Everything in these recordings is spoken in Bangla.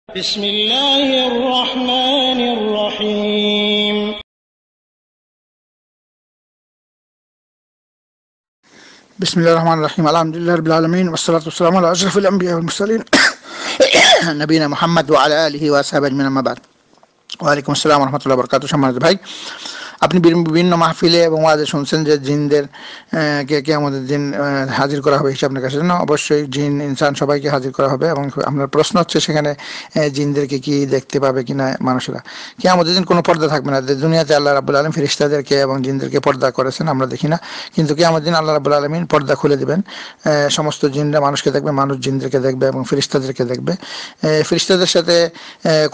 بسم الله الرحمن الرحيم بسم الله الرحمن الرحيم الحمد لله رب العالمين والصلاة والسلام على أشرف الأنبياء والمرسلين نبينا محمد وعلى آله وأصحابه أجمعين أما بعد ওয়ালাইকুম আসসালাম ওয়া রাহমাতুল্লাহি ওয়া বারাকাতুহু। সম্মানিত ভাই, আপনি বিভিন্ন মাহফিলে এবং ওয়াজে শুনছেন যে জিনদের কে কিয়ামতের দিন হাজির করা হবে হিসাব নিকাশের জন্য। অবশ্যই জিন ইনসান সবাইকে হাজির করা হবে এবং আপনার প্রশ্ন হচ্ছে সেখানে জিনদেরকে কি দেখতে পাবে কিনা মানুষেরা। কিয়ামতের দিন কোনো পর্দা থাকবে না। দুনিয়াতে আল্লাহ রাব্বুল আলামিন ফেরেশতাদেরকে এবং জিনদেরকে পর্দা করেছেন, আমরা দেখি না, কিন্তু কিয়ামতের দিন আল্লাহ রাব্বুল আলামিন পর্দা খুলে দিবেন। সমস্ত জিনরা মানুষকে দেখবে, মানুষ জিনদেরকে দেখবে এবং ফেরেশতাদেরকে দেখবে। ফেরেশতাদের সাথে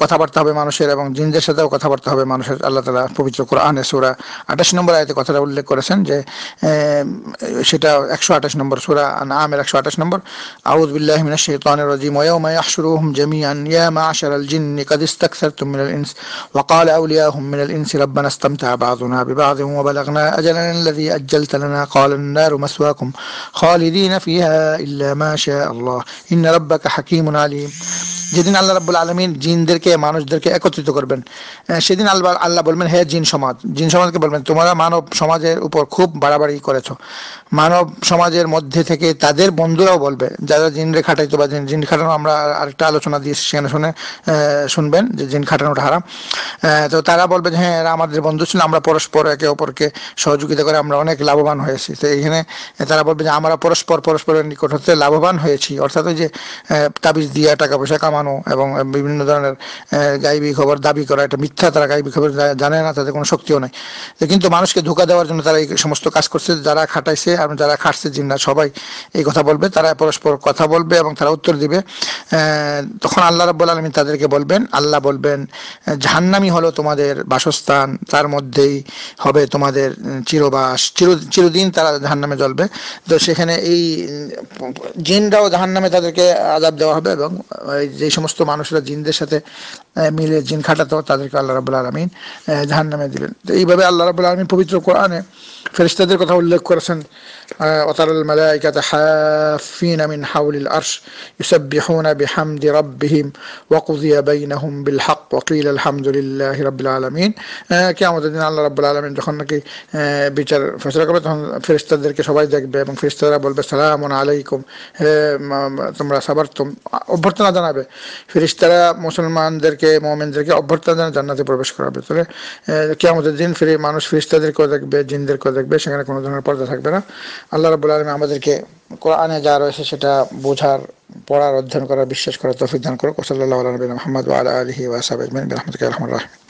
কথাবার্তা হবে মানুষের এবং জিনদের সাথেও কথাবার্তা হবে মানুষের। আল্লাহ তাআলা পবিত্র কোরআনে সূরা 28 নম্বর আয়াতে কথাটা উল্লেখ করেছেন যে সেটা 128 নম্বর সূরা আনআমের 128 নম্বর। আউযু বিল্লাহি মিনাশ শাইতানির রাজীম ওয়া ইয়াওমা ইয়াহশুরুহুম জামিআন ইয়া মা'শারাল জিন্নি কাদ ইসতাকসারতুম মিনাল ইনস ওয়া ক্বালা আউলিয়াহুম মিনাল ইনসি রাব্বানা ইসতামতা'a বা'যুনা বিবা'যিন ওয়া বালাগনা আজালানা আল্লাযী আজ্জালতা লানা ক্বালা আন-নারু মাসওয়াকুম খালিদিনা ফিহা ইল্লা মা শাআ আল্লাহ ইন্না রাব্বাকা হাকীমুন আলীম। যেদিন আল্লাহ রাব্বুল আলামিন জিনদেরকে মানুষদেরকে একত্রিত করবেন, সেদিন আল্লাহ বলবেন, হে জিন সমাজকে বলবেন, তোমরা মানব সমাজের উপর খুব বাড়াবাড়ি করেছো। মানব সমাজের মধ্যে থেকে তাদের বন্ধুরাও বলবে, যারা জিনরে খাটাইতো বা জিন খাটানো, আমরা আরেকটা আলোচনা দিয়েছি সেখানে শুনবেন যে জিন খাটানোটা হারাম। তো তারা বলবে যে হ্যাঁ, এরা আমাদের বন্ধু ছিল, আমরা পরস্পর একে অপরকে সহযোগিতা করে আমরা অনেক লাভবান হয়েছি। তো এইখানে তারা বলবে যে আমরা পরস্পরের নিকট হতে লাভবান হয়েছি, অর্থাৎ ওই যে তাবিজ দিয়া টাকা পয়সা কামানো এবং বিভিন্ন ধরনের গাইবী খবর দাবি করা, এটা মিথ্যা। তারা গাইবী খবর জানে না, তাদের কোনো শক্তিও নাই, কিন্তু মানুষকে ধোঁকা দেওয়ার জন্য তারা এই সমস্ত কাজ করছে। যারা খাটাইছে আর যারা খাটছে জিন্না সবাই এই কথা বলবে, তারা পরস্পর কথা বলবে এবং তারা উত্তর দিবে। তখন আল্লাহ রাব্বুল আলামিন তাদেরকে বলবেন, আল্লাহ বলবেন, জাহান্নামই হলো তোমাদের বাসস্থান, তার মধ্যেই হবে তোমাদের চিরবাস, চিরদিন তারা জাহান্নামে জ্বলবে। তো সেখানে এই জিনরাও জাহান্নামে তাদেরকে আযাব দেওয়া হবে এবং যে সমস্ত মানুষরা জিনদের সাথে মিলে জিন খাটাতো তাদেরকে আল্লাহ রাব্বুল আলামিন জাহান্নামে দিবেন। তো এইভাবে আল্লাহ রাব্বুল আলামিন পবিত্র কোরআনে ফেরেশতাদের কথা উল্লেখ করেছেন। ওয়াতারাল মালাইকাতা হাফিনা মিন হাওলিল আরশ ইউসাব্বিহুনা বিহামদি রাব্বিহিম ওয়া কুযিয়া বাইনাহুম বিল হক ওয়া কিলা আলহামদুলিল্লাহি রাব্বিল আলামিন। কিয়ামতের দিন আল্লাহ রাব্বুল আলামিন যখন নাকি বিচার ফয়সালা করবে, তখন ফেরেশতাদেরকে সবাই দেখবে এবং ফেরেশতারা বলবে, সালামুন আলাইকুম, তোমরা সাবারতুম, অভ্যর্থনা জানাবে। ফেরেশতারা মুসলমানদেরকে, মুমিনদেরকে অভ্যর্থনা জানিয়ে জান্নাতে প্রবেশ করাবে। তাহলে কিয়ামতের দিন মানুষ ফেরেশতাদেরকেও দেখবে, জিনদেরকেও দেখবে, সেখানে কোনো ধরনের পর্দা থাকবে না। আল্লাহ রাব্বুল আলামিন আমাদেরকে কোরআনে যা রয়েছে সেটা বোঝার, পড়ার, অধ্যয়ন করার, বিশ্বাস করার তৌফিক দান করুক। সাল্লাল্লাহু আলা নবিয়িনা মুহাম্মদ ওয়া আলা আলিহি ওয়া সাহবিহি আজমাইন বিরহমাতিকা ইয়া আরহামার রাহিমিন।